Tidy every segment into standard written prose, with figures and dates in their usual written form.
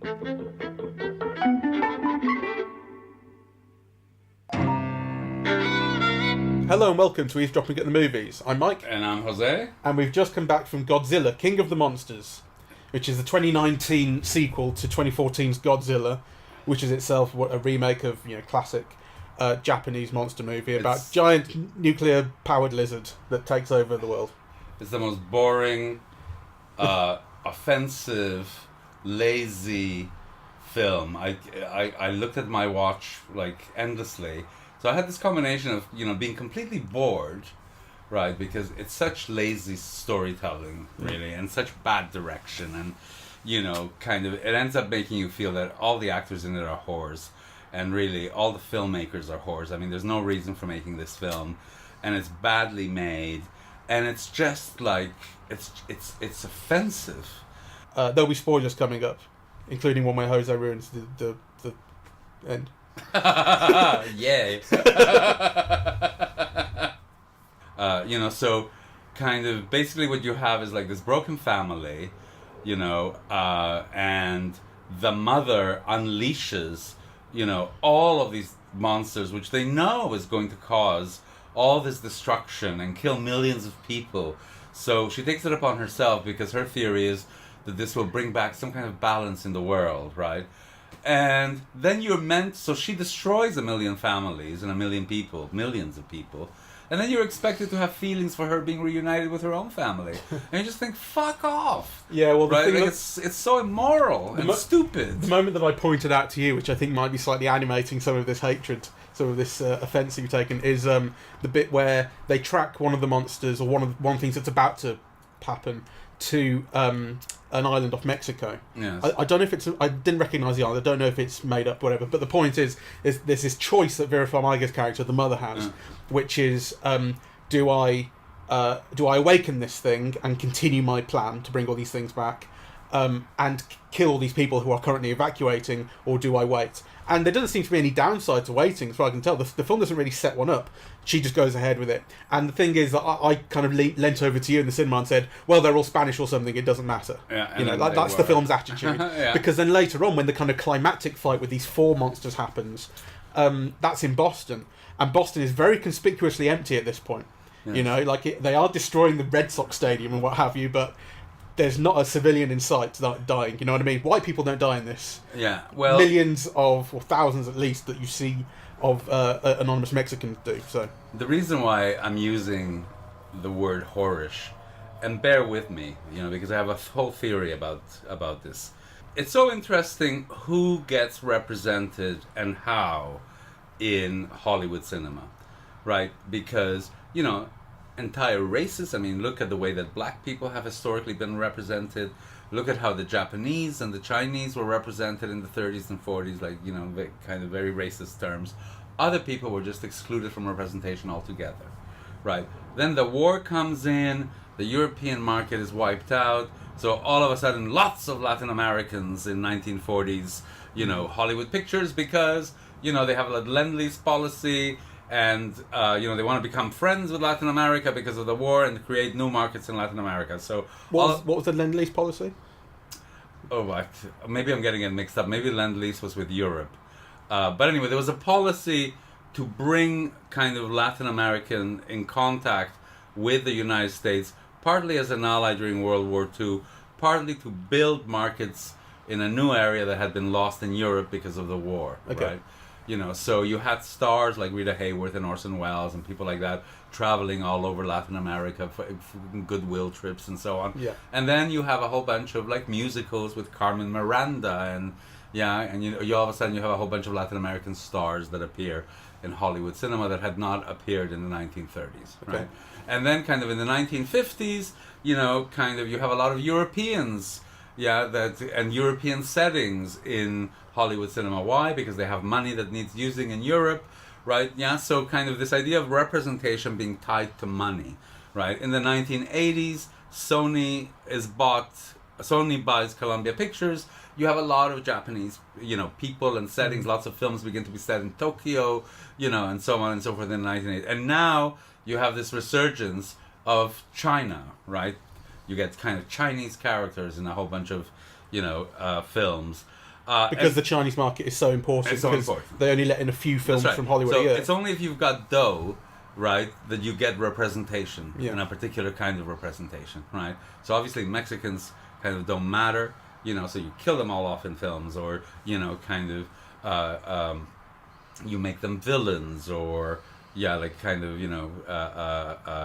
Hello and welcome to Eavesdropping at the Movies. I'm Mike. And I'm Jose. And we've just come back from Godzilla, King of the Monsters, which is the 2019 sequel to 2014's Godzilla, which is itself a remake of classic Japanese monster movie about giant nuclear-powered lizard that takes over the world. It's the most boring, offensive, lazy film. I looked at my watch endlessly. So I had this combination of being completely bored, right? Because it's such lazy storytelling, really, and such bad direction, and it ends up making you feel that all the actors in it are whores, and really all the filmmakers are whores. I mean, there's no reason for making this film, and it's badly made, and it's just it's offensive. There'll be spoilers coming up, including one where Jose ruins the end. Yay. So kind of basically what you have is this broken family, and the mother unleashes, all of these monsters, which they know is going to cause all this destruction and kill millions of people. So she takes it upon herself because her theory is that this will bring back some kind of balance in the world, right? And then so she destroys a million families and millions of people, and then you're expected to have feelings for her being reunited with her own family, and you just think, fuck off. Yeah, well, right? It's so immoral and stupid. The moment that I pointed out to you, which I think might be slightly animating some of this hatred, some of this offence that you've taken, is the bit where they track one of the monsters, or one of the things that's about to happen, to an island off Mexico. Yes. I don't know if I didn't recognise the island. I don't know if it's made up, whatever. But the point is there's this choice that Vera Farmiga's character, the mother, has, which is do I awaken this thing and continue my plan to bring all these things back, and kill all these people who are currently evacuating, or do I wait? And there doesn't seem to be any downside to waiting, as far as I can tell. The film doesn't really set one up. She just goes ahead with it. And the thing is that I kind of leant over to you in the cinema and said, well, they're all Spanish or something, it doesn't matter. Yeah, that's the film's attitude. Yeah. Because then later on, when the kind of climactic fight with these four monsters happens, that's in Boston. And Boston is very conspicuously empty at this point. Yes. They are destroying the Red Sox stadium and what have you, but there's not a civilian in sight dying. You know what I mean? White people don't die in this. Yeah, well, millions or thousands at least that you see of anonymous Mexicans do. So the reason why I'm using the word whorish, and bear with me, because I have a whole theory about this. It's so interesting who gets represented and how in Hollywood cinema, right? Because entire races. I mean, look at the way that black people have historically been represented. Look at how the Japanese and the Chinese were represented in the 30s and 40s, kind of very racist terms. Other people were just excluded from representation altogether, right? Then the war comes in, the European market is wiped out, so all of a sudden lots of Latin Americans in 1940s, Hollywood pictures, because, they have a Lend-Lease policy, and they want to become friends with Latin America because of the war and create new markets in Latin America. So what was the Lend-Lease policy? Oh, maybe I'm getting it mixed up. Maybe Lend-Lease was with Europe. But anyway, there was a policy to bring kind of Latin American in contact with the United States, partly as an ally during World War II, partly to build markets in a new area that had been lost in Europe because of the war. Okay. Right? So you had stars like Rita Hayworth and Orson Welles and people like that traveling all over Latin America for goodwill trips and so on. Yeah. And then you have a whole bunch of musicals with Carmen Miranda and you all of a sudden you have a whole bunch of Latin American stars that appear in Hollywood cinema that had not appeared in the 1930s. Okay. Right? And then kind of in the 1950s, you have a lot of Europeans, and European settings in Hollywood cinema. Why? Because they have money that needs using in Europe, right? Yeah, so kind of this idea of representation being tied to money, right? In the 1980s, Sony buys Columbia Pictures. You have a lot of Japanese, people and settings. Lots of films begin to be set in Tokyo, and so on and so forth in the 1980s. And now you have this resurgence of China, right? You get kind of Chinese characters in a whole bunch of, films. Because the Chinese market is so important. It's so because important. they only let in a few films That's right. from Hollywood So a year. it's only if you've got dough, right, that you get representation Yeah. in a particular kind of representation, right? So obviously Mexicans kind of don't matter, so you kill them all off in films, or kind of you make them villains, or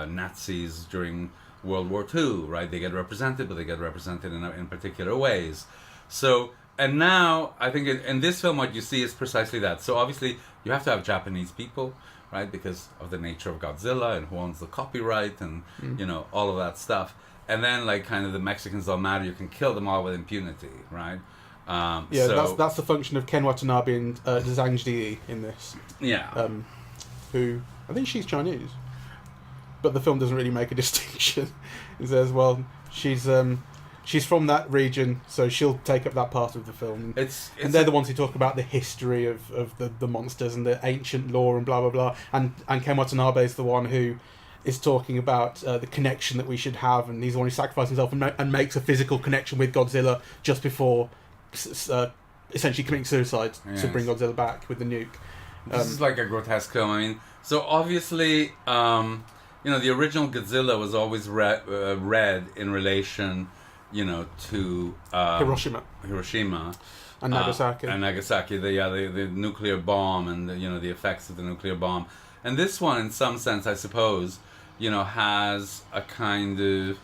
Nazis during World War II, right? They get represented, but they get represented in particular ways. So, and now I think in this film what you see is precisely that. So obviously you have to have Japanese people, right? Because of the nature of Godzilla and who owns the copyright and all of that stuff. And then kind of the Mexicans don't matter. You can kill them all with impunity, right? That's the function of Ken Watanabe and Zhang Ziyi in this. Yeah. Who I think she's Chinese, but the film doesn't really make a distinction. It says, well, she's from that region, so she'll take up that part of the film. And they're the ones who talk about the history of the monsters and the ancient lore and blah blah blah. And Ken Watanabe is the one who is talking about the connection that we should have, and he's the one who sacrifices himself and makes a physical connection with Godzilla just before essentially committing suicide to bring Godzilla back with the nuke. This is like a grotesque film. I mean, so obviously, the original Godzilla was always read in relation, to Hiroshima and Nagasaki. The nuclear bomb and the effects of the nuclear bomb. And this one, in some sense, I suppose, has a kind of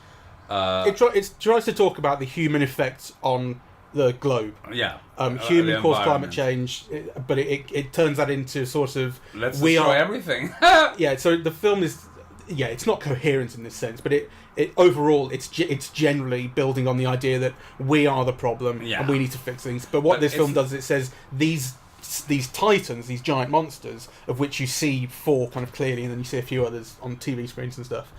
it tries to talk about the human effects on the globe. Yeah. Human caused climate change, but it turns that into sort of let's destroy everything. Yeah, so the film is it's not coherent in this sense, but it overall it's generally building on the idea that we are the problem and we need to fix things. But this film does, it says these titans, these giant monsters, of which you see 4 kind of clearly, and then you see a few others on TV screens and stuff.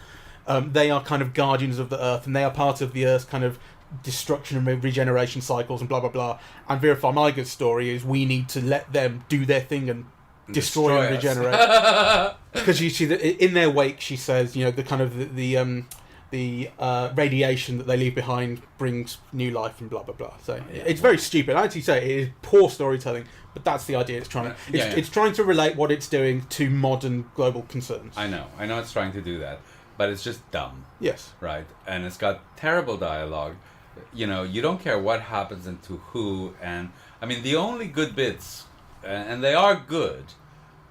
They are kind of guardians of the Earth, and they are part of the Earth's kind of destruction and regeneration cycles and blah blah blah. And Vera Farmiga's story is we need to let them do their thing and destroy and regenerate. Because you see that in their wake, she says, the kind of the radiation that they leave behind brings new life and blah blah blah. So it's very stupid. I actually say it is poor storytelling, but that's the idea. It's trying to relate what it's doing to modern global concerns. I know it's trying to do that, but it's just dumb. Yes. Right, and it's got terrible dialogue. You don't care what happens and to who, and I mean the only good bits, and they are good,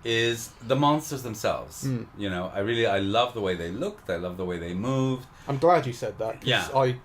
is the monsters themselves. I love the way they looked. I love the way they moved. I'm glad you said that. Cause I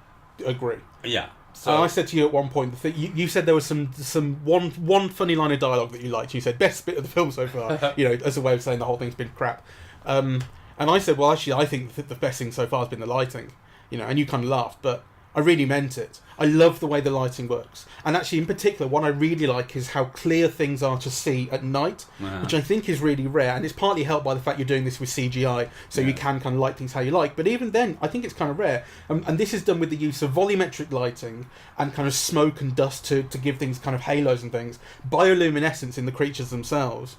agree. Yeah. So I said to you at one point, you said there was one funny line of dialogue that you liked. You said best bit of the film so far. As a way of saying the whole thing's been crap. And I said, well, actually, I think that the best thing so far has been the lighting. And you kind of laughed, but I really meant it. I love the way the lighting works. And actually, in particular, what I really like is how clear things are to see at night, which I think is really rare. And it's partly helped by the fact you're doing this with CGI, so you can kind of light things how you like. But even then, I think it's kind of rare. And this is done with the use of volumetric lighting and kind of smoke and dust to give things kind of halos and things. Bioluminescence in the creatures themselves.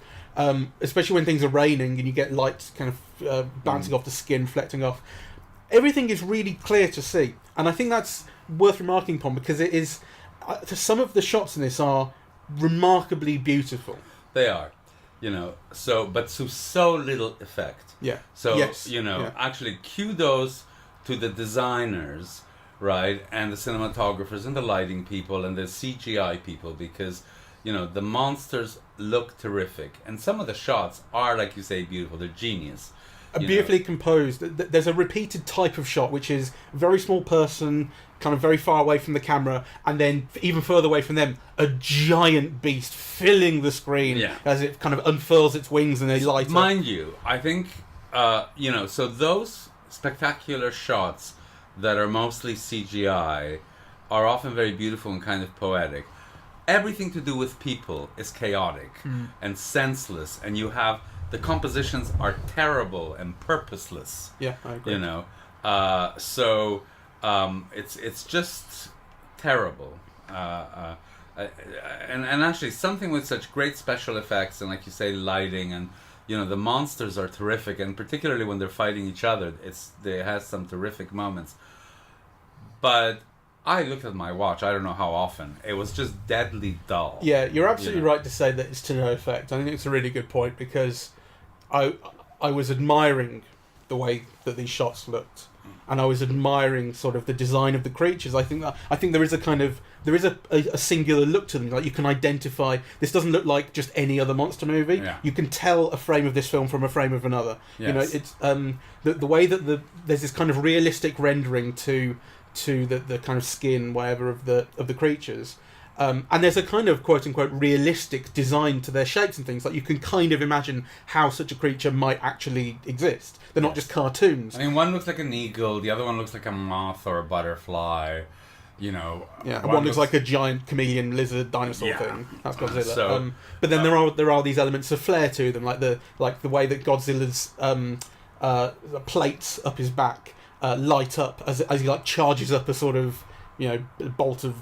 Especially when things are raining and you get lights kind of bouncing off the skin, reflecting off. Everything is really clear to see. And I think that's worth remarking upon because it is... some of the shots in this are remarkably beautiful. They are. But to so little effect. Yeah. So, actually kudos to the designers, right, and the cinematographers and the lighting people and the CGI people because, the monsters look terrific. And some of the shots are, like you say, beautiful. They're genius. Beautifully composed. There's a repeated type of shot, which is a very small person, kind of very far away from the camera, and then even further away from them, a giant beast filling the screen as it kind of unfurls its wings and they light up. Mind you, I think, so those spectacular shots that are mostly CGI are often very beautiful and kind of poetic. Everything to do with people is chaotic and senseless, and you have... The compositions are terrible and purposeless. Yeah, I agree. It's just terrible. And actually, something with such great special effects and, like you say, lighting and the monsters are terrific, and particularly when they're fighting each other, it has some terrific moments. But I looked at my watch, I don't know how often. It was just deadly dull. Yeah, you're absolutely right to say that it's to no effect. I think it's a really good point, because I was admiring the way that these shots looked, and I was admiring sort of the design of the creatures. I think there is a singular look to them. Like, you can identify, this doesn't look like just any other monster movie. Yeah. You can tell a frame of this film from a frame of another. Yes. You know, it's the way that there's this kind of realistic rendering to the kind of skin, whatever, of the creatures. And there's a kind of quote-unquote realistic design to their shapes and things. Like, you can kind of imagine how such a creature might actually exist. They're not just cartoons. I mean, one looks like an eagle, the other one looks like a moth or a butterfly, you know. Yeah, one looks like a giant chameleon lizard dinosaur thing. That's Godzilla. So, but then there are these elements of flair to them, like the way that Godzilla's plates up his back light up as he like charges up a sort of, you know, bolt of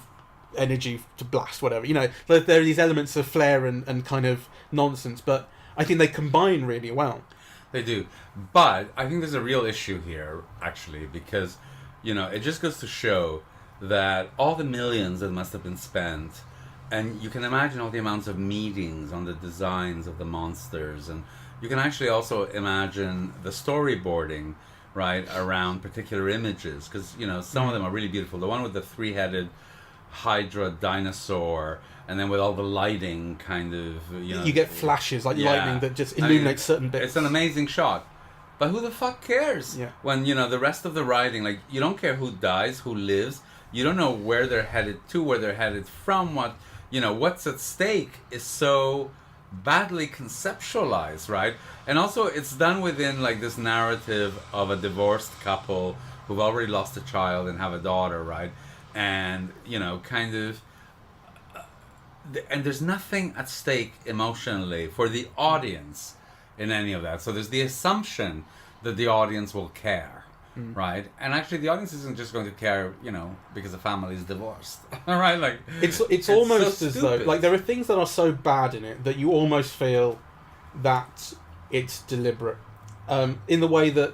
energy to blast whatever. You know, there are these elements of flair and kind of nonsense, but I think they combine really well. They do. But I think there's a real issue here, actually, because, you know, it just goes to show that all the millions that must have been spent, and you can imagine all the amounts of meetings on the designs of the monsters, and you can actually also imagine the storyboarding, right, around particular images, because, you know, some of them are really beautiful. The one with the three-headed Hydra dinosaur, and then with all the lighting, kind of, you know, you get flashes like lightning that just illuminates certain bits. It's an amazing shot, but who the fuck cares? When, you know, the rest of the writing, like, you don't care who dies, who lives, you don't know where they're headed to, where they're headed from, what, you know, what's at stake is so badly conceptualized, right? And also, it's done within, like, this narrative of a divorced couple who've already lost a child and have a daughter, right? And, you know, kind of, and there's nothing at stake emotionally for the audience in any of that. So there's the assumption that the audience will care, right? And actually, the audience isn't just going to care, you know, because the family is divorced, right? Like, it's almost so as though, like, there are things that are so bad in it that you almost feel that it's deliberate, in the way that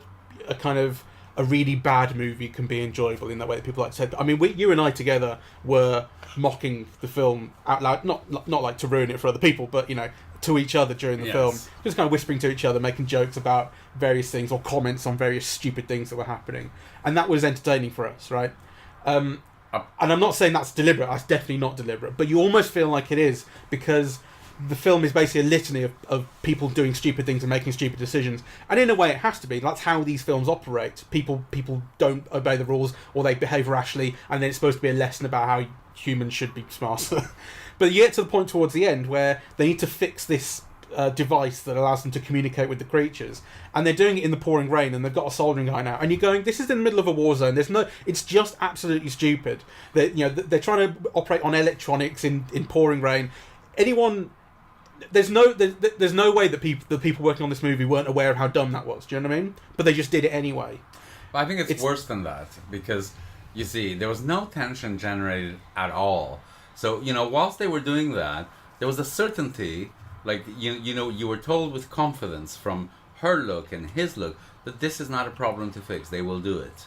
a really bad movie can be enjoyable, in that way that people like to say. I mean, you and I together were mocking the film out loud, not like to ruin it for other people, but, you know, to each other during the film, just kind of whispering to each other, making jokes about various things or comments on various stupid things that were happening, and that was entertaining for us, right? And I'm not saying that's deliberate. That's definitely not deliberate, but you almost feel like it is, because the film is basically a litany of people doing stupid things and making stupid decisions, and in a way it has to be. That's how these films operate. People don't obey the rules, or they behave rashly, and then it's supposed to be a lesson about how humans should be smarter. But you get to the point towards the end where they need to fix this device that allows them to communicate with the creatures, and they're doing it in the pouring rain, and they've got a soldering iron out, and you're going, this is in the middle of a war zone. It's just absolutely stupid. They're trying to operate on electronics in pouring rain. There's no way that the people working on this movie weren't aware of how dumb that was. Do you know what I mean? But they just did it anyway. But I think it's worse than that, because, you see, there was no tension generated at all. So, you know, whilst they were doing that, there was a certainty, like, you know, you were told with confidence from her look and his look that this is not a problem to fix. They will do it.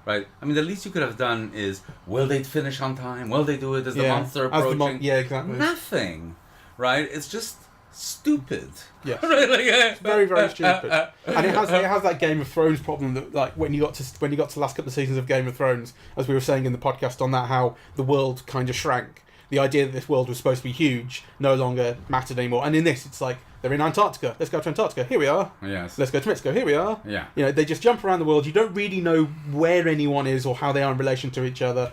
Right? I mean, the least you could have done is, will they finish on time? Will they do it as the monster approaching? Exactly. Nothing. Right? It's just stupid. Yes. Right? Like, it's very, very stupid. And it has that Game of Thrones problem that, like, when you got to the last couple of seasons of Game of Thrones, as we were saying in the podcast on that, how the world kind of shrank. The idea that this world was supposed to be huge no longer mattered anymore. And in this, it's like, they're in Antarctica. Let's go to Antarctica. Here we are. Yes. Let's go to Mexico. Here we are. Yeah. You know, they just jump around the world. You don't really know where anyone is or how they are in relation to each other.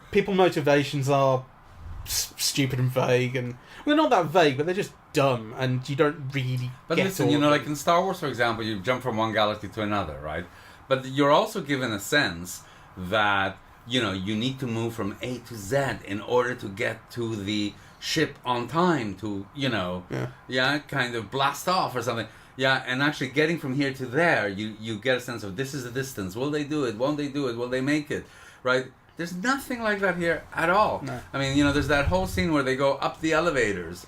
People's motivations are stupid and vague, and well, they're not that vague, but they're just dumb, and you don't really. But get listen, you know, like in Star Wars, for example, you jump from one galaxy to another, right? But you're also given a sense that, you know, you need to move from A to Z in order to get to the ship on time to, you know, kind of blast off or something. Yeah, and actually getting from here to there, you get a sense of, this is the distance. Will they do it? Won't they do it? Will they make it? Right? There's nothing like that here at all. No. I mean, you know, there's that whole scene where they go up the elevators.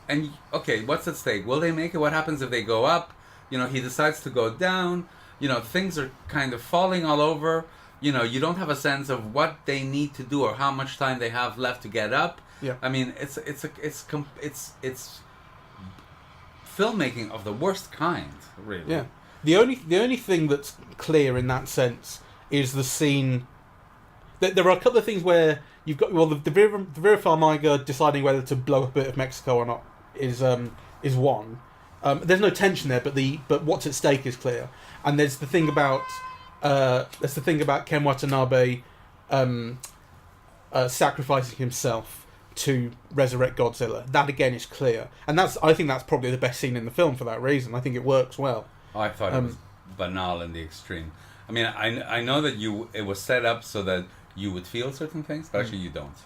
And, okay, what's at stake? Will they make it? What happens if they go up? You know, he decides to go down. You know, things are kind of falling all over. you don't have a sense of what they need to do or how much time they have left to get up. Yeah. I mean, it's filmmaking of the worst kind, really. Yeah. The only thing that's clear in that sense is the scene. There are a couple of things where you've got the Vera Farmiga deciding whether to blow up a bit of Mexico or not is one. There's no tension there, but what's at stake is clear. And there's the thing about Ken Watanabe sacrificing himself to resurrect Godzilla. That again is clear, and I think that's probably the best scene in the film for that reason. I think it works well. I thought it was banal in the extreme. I mean, I know that it was set up so that you would feel certain things, but actually you don't,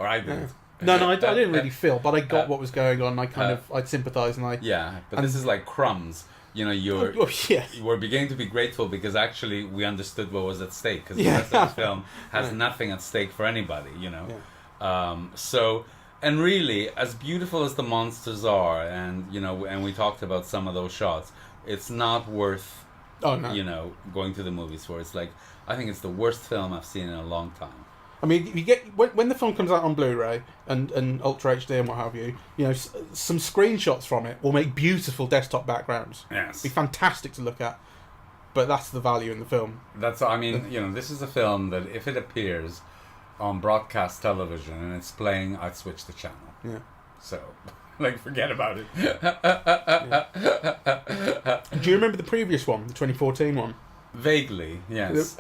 or I didn't. No, I didn't really feel, but I got what was going on. I'd sympathise and but this is like Crumbs. You were beginning to be grateful because actually we understood what was at stake, because the rest of the film has nothing at stake for anybody. And really, as beautiful as the monsters are, and we talked about some of those shots, it's not worth going to the movies for. It's like, I think it's the worst film I've seen in a long time. I mean, you get when the film comes out on Blu-ray and Ultra HD and what have you, some screenshots from it will make beautiful desktop backgrounds. Yes, be fantastic to look at. But that's the value in the film. This is a film that if it appears on broadcast television and it's playing, I'd switch the channel. Yeah. So, forget about it. Do you remember the previous one, the 2014 one? Vaguely, yes.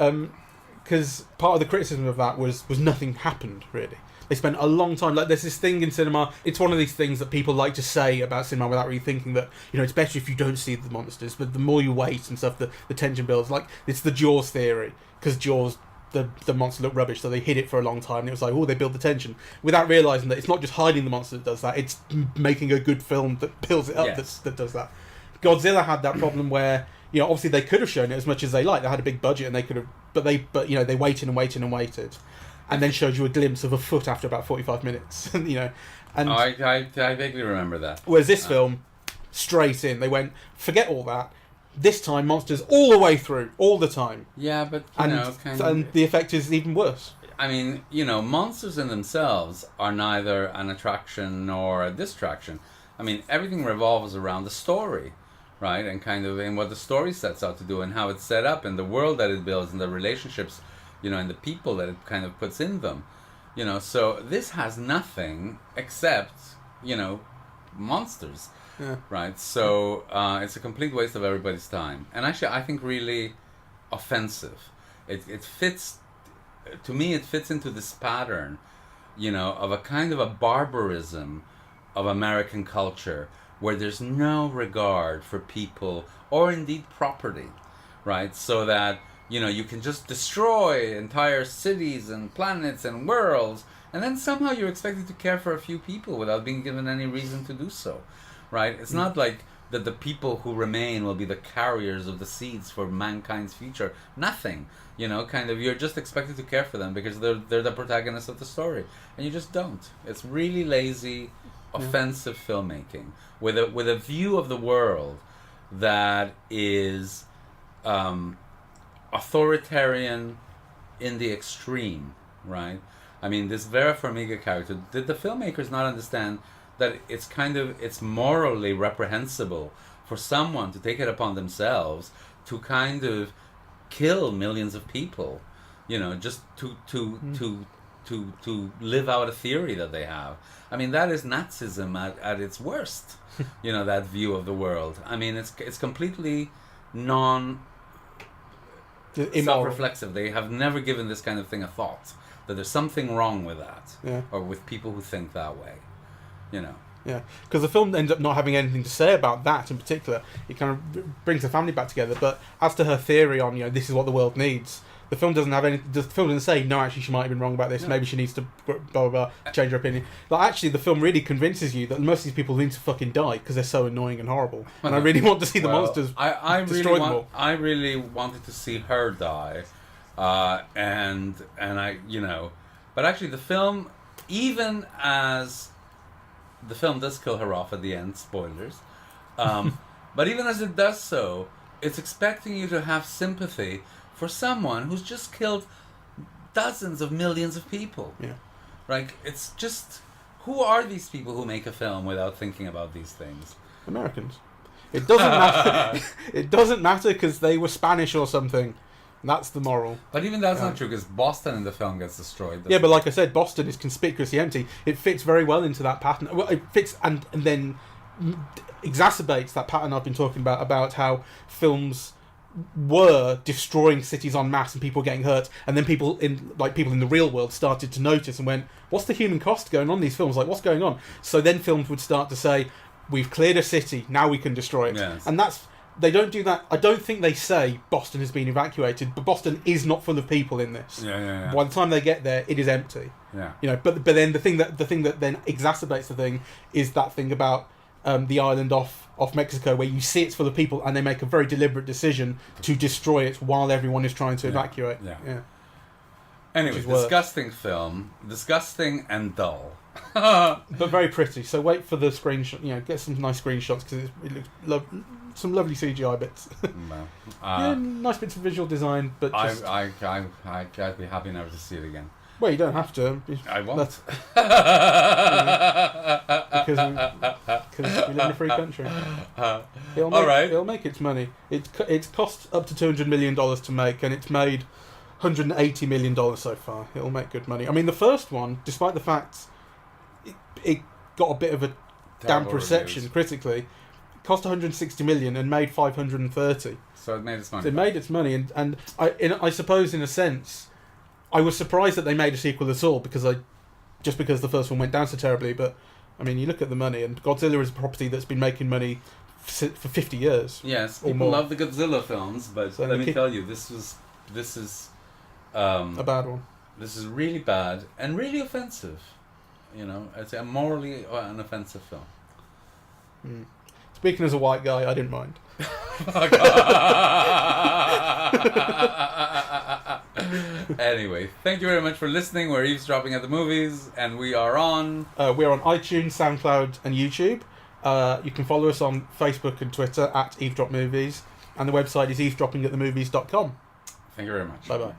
Because part of the criticism of that was nothing happened, really. They spent a long time... there's this thing in cinema... It's one of these things that people like to say about cinema without really thinking that, it's better if you don't see the monsters, but the more you wait and stuff, the tension builds. It's the Jaws theory, because Jaws... The monster looked rubbish, so they hid it for a long time, and it was like, they build the tension. Without realising that it's not just hiding the monster that does that, it's making a good film that builds it up that does that. Godzilla had that problem where... obviously they could have shown it as much as they liked. They had a big budget and they could have, but they waited and waited and waited, and then showed you a glimpse of a foot after about 45 minutes. And I vaguely remember that. Whereas this film, straight in, they went, forget all that. This time, monsters all the way through, all the time. Yeah, but and the effect is even worse. I mean, monsters in themselves are neither an attraction nor a distraction. I mean, everything revolves around the story. Right, and in what the story sets out to do, and how it's set up, and the world that it builds, and the relationships, and the people that it kind of puts in them, So this has nothing except, monsters, right? So it's a complete waste of everybody's time, and actually, I think really offensive. It fits, to me, it fits into this pattern, of a kind of a barbarism of American culture, where there's no regard for people or indeed property, right? So that, you can just destroy entire cities and planets and worlds, and then somehow you're expected to care for a few people without being given any reason to do so, right? It's not like that the people who remain will be the carriers of the seeds for mankind's future. Nothing, you're just expected to care for them because they're the protagonists of the story, and you just don't. It's really lazy, offensive filmmaking with a view of the world that is authoritarian in the extreme, right? I mean, this Vera Farmiga character, did the filmmakers not understand that it's morally reprehensible for someone to take it upon themselves to kind of kill millions of people, just to live out a theory that they have? I mean, that is Nazism at its worst. That view of the world. I mean, it's completely self-reflexive. They have never given this kind of thing a thought, that there's something wrong with that, or with people who think that way. Yeah, because the film ends up not having anything to say about that in particular. It kind of brings the family back together. But as to her theory on, this is what the world needs, the film doesn't have any. The film doesn't say, no, actually, she might have been wrong about this. No. Maybe she needs to blah blah blah change her opinion. Actually, the film really convinces you that most of these people need to fucking die because they're so annoying and horrible. And I really want to see the monsters destroy them all. I really wanted to see her die, and I but actually the film, even as the film does kill her off at the end, spoilers, but even as it does so, it's expecting you to have sympathy for someone who's just killed dozens of millions of people. Yeah. Like, it's just, who are these people who make a film without thinking about these things? Americans. It doesn't matter. It doesn't matter because they were Spanish or something. That's the moral. But even that's not true, because Boston in the film gets destroyed. Yeah, but like I said, Boston is conspicuously empty. It fits very well into that pattern. Well, it fits and then exacerbates that pattern I've been talking about how films were destroying cities en masse and people getting hurt, and then people in the real world started to notice and went, what's the human cost going on in these films? Like, what's going on? So then films would start to say, we've cleared a city, now we can destroy it. Yes. And they don't do that. I don't think they say Boston has been evacuated, but Boston is not full of people in this. Yeah. By the time they get there, it is empty. Yeah. You know, but then the thing that then exacerbates the thing is that thing about the island off Mexico, where you see it's full of people and they make a very deliberate decision to destroy it while everyone is trying to evacuate. Yeah. Anyway, disgusting film, disgusting and dull, but very pretty. So wait for the screenshot. You know, get some nice screenshots because it looks some lovely CGI bits. Yeah, nice bits of visual design, but just... I'd be happy never to see it again. Well, you don't have to. I won't. Because we live in a free country. It'll make its money. It's cost up to $200 million to make, and it's made $180 million so far. It'll make good money. I mean, the first one, despite the fact it got a bit of a damp reception critically, cost $160 million and made $530. So it made its money. So it made its money, and I suppose in a sense, I was surprised that they made a sequel at all because the first one went down so terribly. But I mean, you look at the money, and Godzilla is a property that's been making money for 50 years. Yes, people love the Godzilla films, but let me tell you, this is a bad one. This is really bad and really offensive. You know, it's a morally an offensive film. Mm. Speaking as a white guy, I didn't mind. Anyway, thank you very much for listening. We're Eavesdropping at the Movies, and we are on... we're on iTunes, SoundCloud, and YouTube. You can follow us on Facebook and Twitter at Eavesdrop Movies, and the website is eavesdroppingatthemovies.com. Thank you very much. Bye-bye.